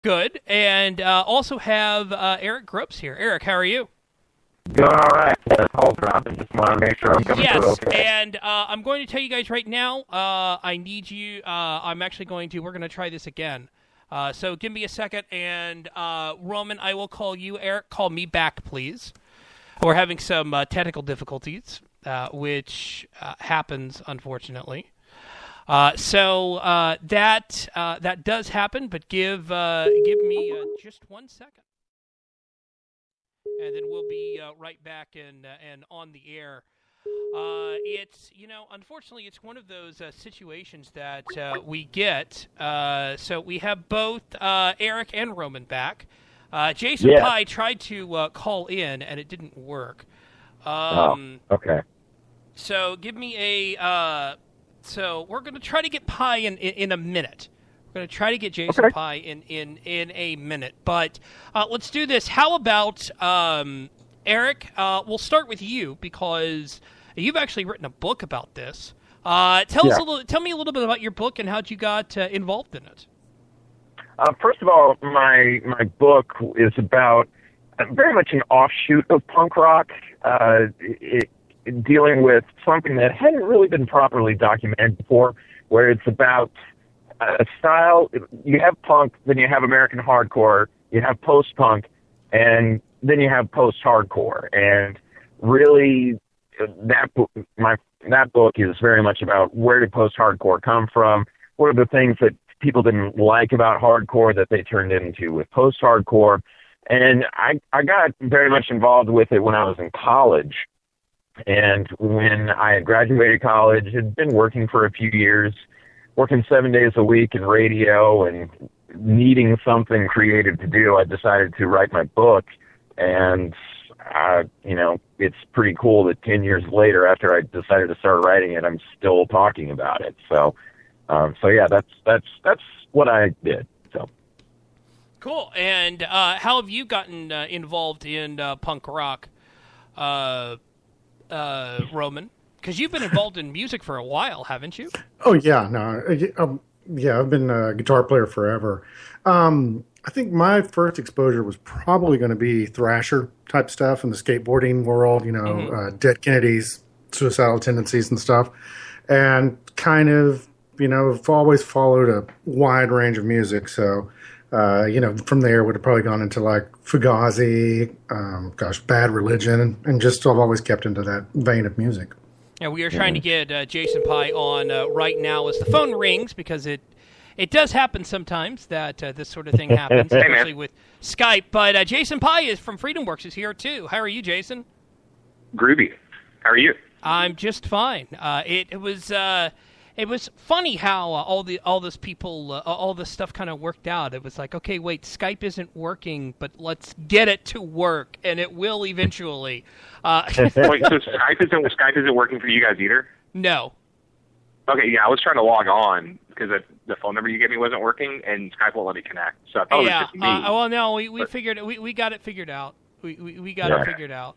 Good. And also have Eric Gropes here. Eric, how are you? Doing all right. Hold on. I just want to make sure I'm coming through Yes, okay. and I'm going to tell you guys right now, I need you, I'm actually we're going to try this again. So give me a second, and Roman, I will call you. Eric, call me back, please. We're having some technical difficulties, which happens, unfortunately. That does happen, but give me just 1 second, and then we'll be right back and on the air. Unfortunately, it's one of those situations that we get. So we have both Eric and Roman back. Jason Yes. Pye tried to call in, and it didn't work. Okay. So give me a. So we're going to try to get Pye in a minute. We're going to try to get Jason Pye in a minute. But let's do this. How about Eric? We'll start with you because you've actually written a book about this. Tell me a little bit about your book and how you got involved in it. First of all, my book is about very much an offshoot of punk rock, dealing with something that hadn't really been properly documented before, where it's about a style. You have punk, then you have American hardcore, you have post-punk, and then you have post-hardcore. And really, that book is very much about where did post-hardcore come from, what are the things that people didn't like about hardcore that they turned into with post-hardcore. And I got very much involved with it when I was in college. And when I had graduated college, had been working for a few years, working 7 days a week in radio and needing something creative to do, I decided to write my book. And, it's pretty cool that 10 years later, after I decided to start writing it, I'm still talking about it. So yeah, that's what I did. So cool. And how have you gotten involved in punk rock, Roman? Because you've been involved in music for a while, haven't you? Oh yeah, no, yeah, I've been a guitar player forever. I think my first exposure was probably going to be thrasher type stuff in the skateboarding world. Dead Kennedys, suicidal tendencies and stuff, and kind of I've always followed a wide range of music. So from there would have probably gone into like Fugazi, Bad Religion, and just I've always kept into that vein of music. Yeah, we are trying to get Jason Pye on right now as the phone rings because it does happen sometimes that this sort of thing happens, especially with Skype. But Jason Pye is from FreedomWorks is here too. How are you, Jason? Groovy. How are you? I'm just fine. It was funny how all this stuff kind of worked out. It was like, okay, wait, Skype isn't working, but let's get it to work, and it will eventually. Wait, so Skype isn't working for you guys either? No. Okay, yeah, I was trying to log on because the phone number you gave me wasn't working, and Skype won't let me connect. So I thought it was just me. Well, no, we figured we got it figured out. We got it figured out.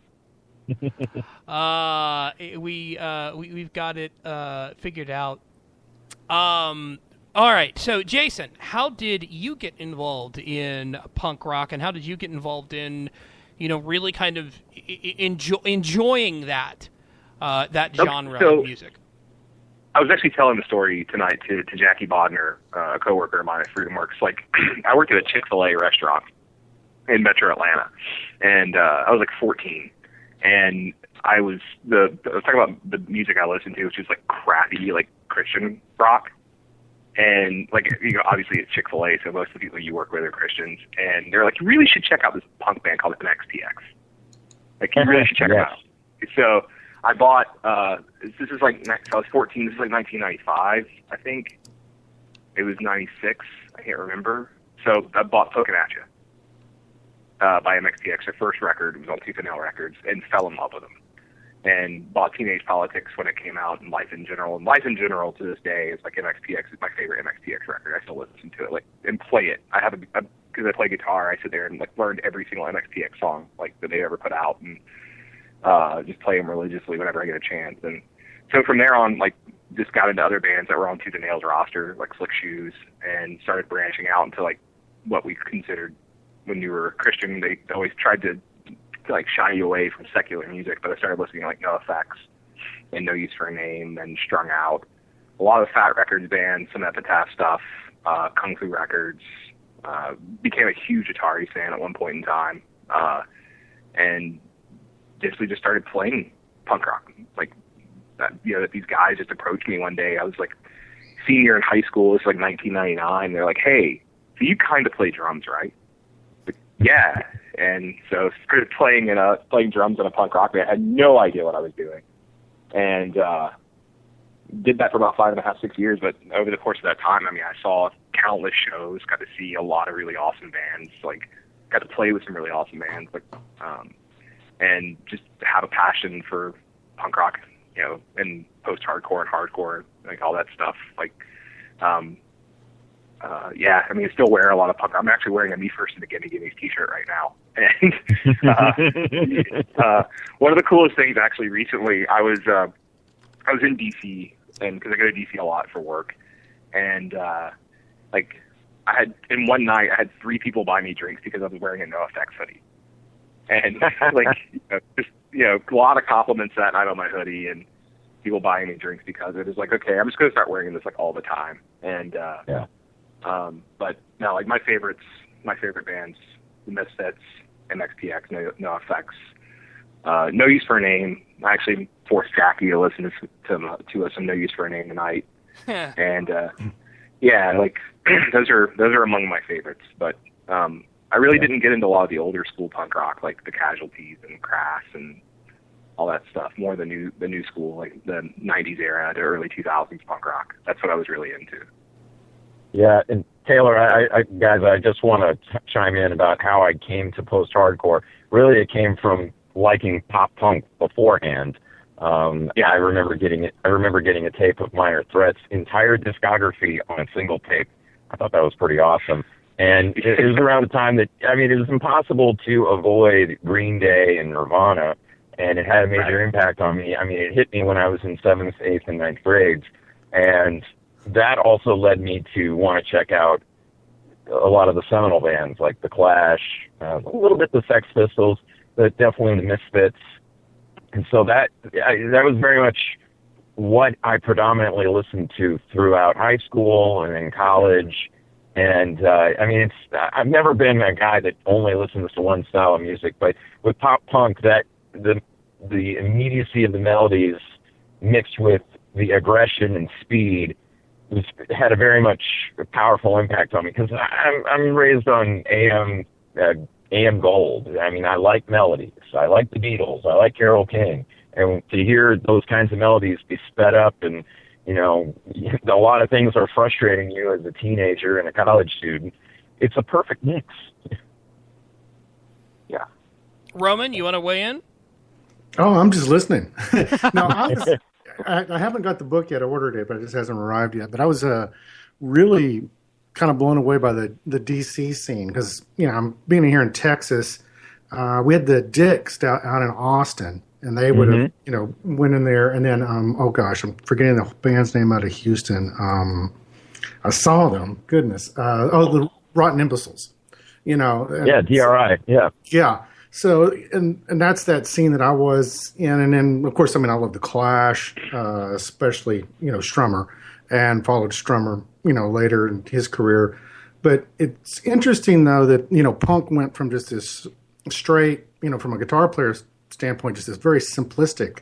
We've got it figured out. All right. So, Jason, how did you get involved in punk rock, and how did you get involved in, really kind of enjoying that genre of music? I was actually telling the story tonight to Jackie Bodner, a coworker of mine at FreedomWorks. Like, I worked at a Chick-fil-A restaurant in Metro Atlanta, and I was like 14. And I was talking about the music I listened to, which is like crappy, like Christian rock. And like, obviously it's Chick-fil-A, so most of the people you work with are Christians. And they're like, you really should check out this punk band called MXPX. Like, you really should check it out. So I bought, this is like, so I was 14, this is like 1995, I think. It was 96, I can't remember. So I bought Pokin' At Ya by MXPX, their first record. It was on Tooth and Nail Records, and fell in love with them. And bought Teenage Politics when it came out, and Life in General. And Life in General to this day is like MXPX is my favorite MXPX record. I still listen to it, like, and play it. I have because I play guitar, I sit there and like learned every single MXPX song like that they ever put out, and just play them religiously whenever I get a chance. And so from there on, like, just got into other bands that were on Tooth and Nail's roster, like Slick Shoes, and started branching out into like what we considered when you were a Christian. They always tried to like shy you away from secular music, but I started listening to like No Effects and No Use for a Name and Strung Out, a lot of Fat Records bands, some Epitaph stuff, Kung Fu Records. Became a huge Atari fan at one point in time, and we just started playing punk rock. Like, that these guys just approached me one day. I was like senior in high school. It's like 1999. They're like, "Hey, so you kind of play drums, right?" Like, yeah. And so I started playing drums in a punk rock band. I had no idea what I was doing, and did that for about 5.5, 6 years. But over the course of that time, I mean, I saw countless shows, got to see a lot of really awesome bands, like got to play with some really awesome bands, like, and just have a passion for punk rock, and post-hardcore and hardcore, like all that stuff. Like, yeah, I mean, I still wear a lot of punk. I'm actually wearing a Me First and the Gimme Gimmes t-shirt right now. And one of the coolest things, actually, recently, I was in DC, and because I go to DC a lot for work, and in one night I had 3 people buy me drinks because I was wearing a No Effects hoodie, and a lot of compliments that night on my hoodie, and people buying me drinks because it is like, okay, I'm just going to start wearing this like all the time, and but no, like my favorite bands, the Misfits, MXPX, No Effects, No Use for a Name. I actually forced Jackie to listen to some No Use for a Name tonight, and like those are among my favorites. But I really didn't get into a lot of the older school punk rock, like the Casualties and Crass and all that stuff. More the new school, like the '90s era to early 2000s punk rock. That's what I was really into. Yeah, and Taylor, I just want to chime in about how I came to post-hardcore. Really, it came from liking pop punk beforehand. I remember getting a tape of Minor Threat's entire discography on a single tape. I thought that was pretty awesome. And it was around the time that, I mean, it was impossible to avoid Green Day and Nirvana, and it had a major impact on me. I mean, it hit me when I was in 7th, 8th, and 9th grades, and that also led me to want to check out a lot of the seminal bands like The Clash, a little bit the Sex Pistols, but definitely the Misfits. And so that was very much what I predominantly listened to throughout high school and in college. And I mean, I've never been a guy that only listens to one style of music, but with pop punk, that the immediacy of the melodies mixed with the aggression and speed had a very much powerful impact on me, because I'm raised on AM gold. I mean, I like melodies. I like the Beatles. I like Carole King. And to hear those kinds of melodies be sped up, and, a lot of things are frustrating you as a teenager and a college student, it's a perfect mix. Yeah. Roman, you want to weigh in? Oh, I'm just listening. No, I haven't got the book yet. I ordered it, but it just hasn't arrived yet. But I was really kind of blown away by the DC scene, because I'm being here in Texas. We had the Dicks out in Austin, and they would have went in there, and then oh gosh, I'm forgetting the band's name out of Houston. I saw them. Goodness, the Rotten Imbeciles. DRI. Yeah. So, and that's that scene that I was in. And then, of course, I mean, I love The Clash, especially, Strummer, and followed Strummer, later in his career. But it's interesting, though, that, punk went from just this straight, from a guitar player's standpoint, just this very simplistic,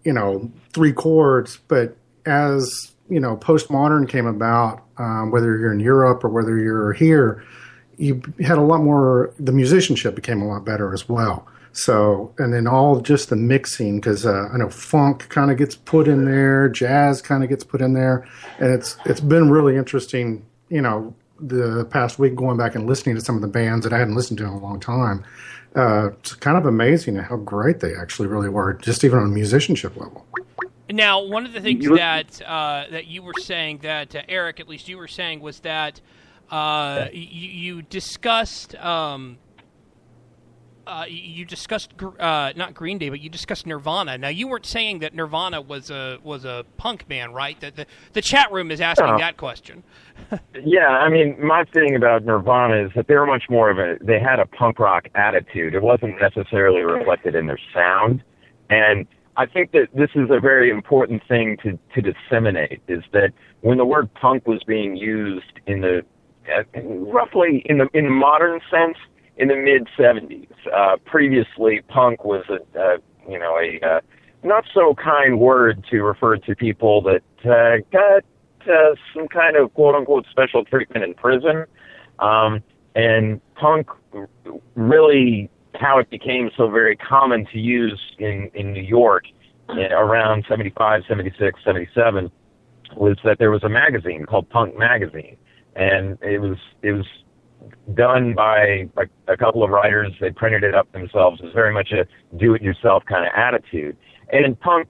3 chords. But as, postmodern came about, whether you're in Europe or whether you're here, you had a lot more, the musicianship became a lot better as well. So, and then all just the mixing, because I know funk kind of gets put in there, jazz kind of gets put in there, and it's been really interesting, the past week going back and listening to some of the bands that I hadn't listened to in a long time. It's kind of amazing how great they actually really were, just even on a musicianship level. Now, one of the things that you were saying, that Eric, at least you were saying, was that you discussed you discussed not Green Day, but you discussed Nirvana. Now, you weren't saying that Nirvana was a punk band, right? The chat room is asking that question. Yeah, I mean, my thing about Nirvana is that they were much more of they had a punk rock attitude. It wasn't necessarily reflected in their sound. And I think that this is a very important thing to disseminate, is that when the word punk was being used in the roughly in the modern sense in the mid 70s, previously punk was a not so kind word to refer to people that got some kind of quote unquote special treatment in prison, and punk really, how it became so very common to use in New York around 75, 76, 77 was that there was a magazine called Punk Magazine, and it was done by a couple of writers. They printed it up themselves. It was very much a do-it-yourself kind of attitude, and punk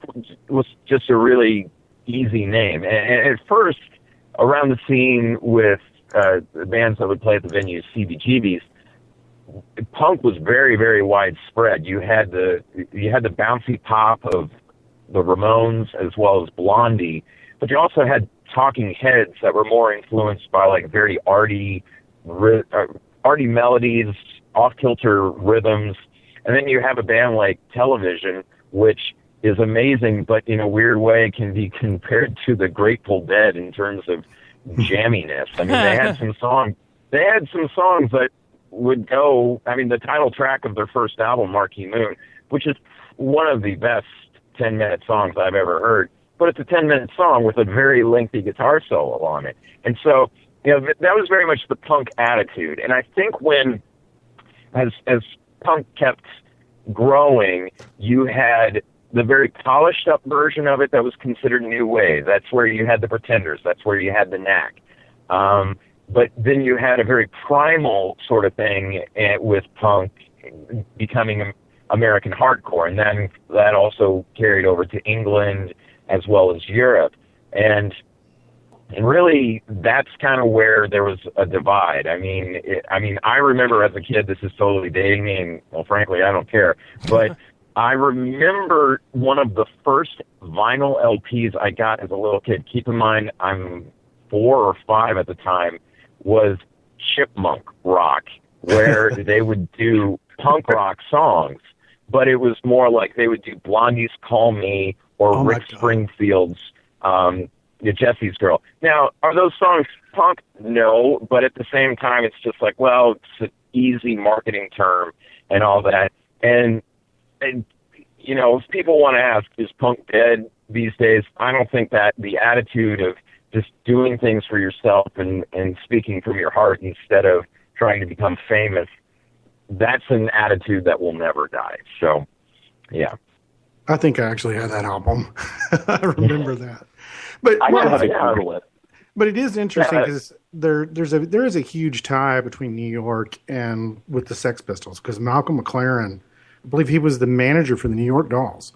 was just a really easy name. And at first, around the scene with the bands that would play at the venues, CBGBs, punk was very, very widespread. You had the bouncy pop of the Ramones as well as Blondie, but you also had talking heads that were more influenced by like very arty melodies, off-kilter rhythms, and then you have a band like Television, which is amazing, but in a weird way can be compared to the Grateful Dead in terms of jamminess. I mean, they had some songs that would go, I mean, the title track of their first album, Marquee Moon, which is one of the best 10-minute songs I've ever heard, but it's a 10-minute song with a very lengthy guitar solo on it. And so, you know, that was very much the punk attitude. And I think when, as punk kept growing, you had the very polished up version of it that was considered new wave. That's where you had the Pretenders. That's where you had the Knack. But then you had a very primal sort of thing with punk becoming American hardcore, and then that also carried over to England as well as Europe. And really, that's kind of where there was a divide. I mean, I remember as a kid, this is totally dating me, and, well, frankly, I don't care, but I remember one of the first vinyl LPs I got as a little kid, keep in mind I'm 4 or 5 at the time, was Chipmunk Rock, where they would do punk rock songs, but it was more like they would do Blondie's Call Me or Rick Springfield's Jesse's Girl. Now, are those songs punk? No, but at the same time, it's just like, well, it's an easy marketing term and all that. And you know, if people want to ask, is punk dead these days? I don't think that the attitude of just doing things for yourself and speaking from your heart instead of trying to become famous, that's an attitude that will never die. So, yeah. I think I actually had that album. I remember that. But I don't have a handle it. But it is interesting because there is a huge tie between New York and with the Sex Pistols, because Malcolm McLaren, I believe he was the manager for the New York Dolls.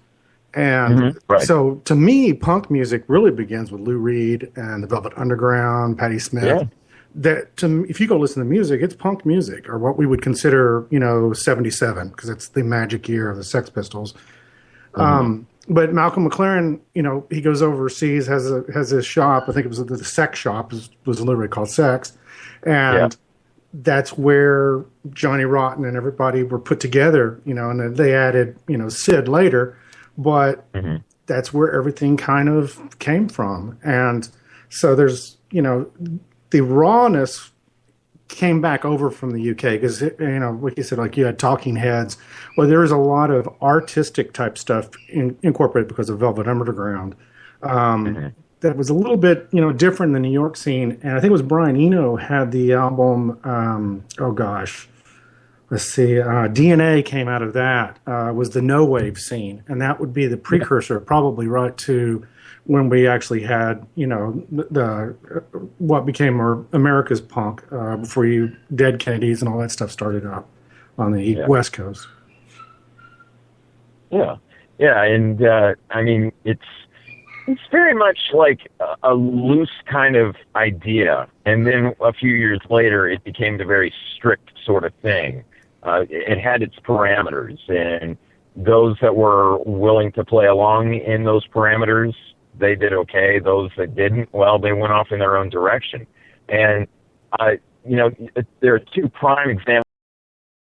And so to me, punk music really begins with Lou Reed and the Velvet Underground, Patti Smith. Yeah. If you go listen to music, it's punk music, or what we would consider, 77, because it's the magic year of the Sex Pistols. But Malcolm McLaren, he goes overseas, has his shop. I think it was the Sex Shop, was literally called Sex. And that's where Johnny Rotten and everybody were put together, and then they added, Sid later. But that's where everything kind of came from. And so there's, the rawness came back over from the UK because, like you said, like you had Talking Heads. Well, there was a lot of artistic type stuff incorporated because of Velvet Underground. That was a little bit, different than the New York scene. And I think it was Brian Eno had the album, let's see, DNA came out of that, was the no wave scene. And that would be the precursor, probably right to when we actually had, what became America's punk before Dead Kennedys and all that stuff started up on the West Coast. Yeah. Yeah. And, it's very much like a loose kind of idea. And then a few years later, it became the very strict sort of thing. it had its parameters, and those that were willing to play along in those parameters, they did okay. Those that didn't, well, they went off in their own direction. And, there are two prime examples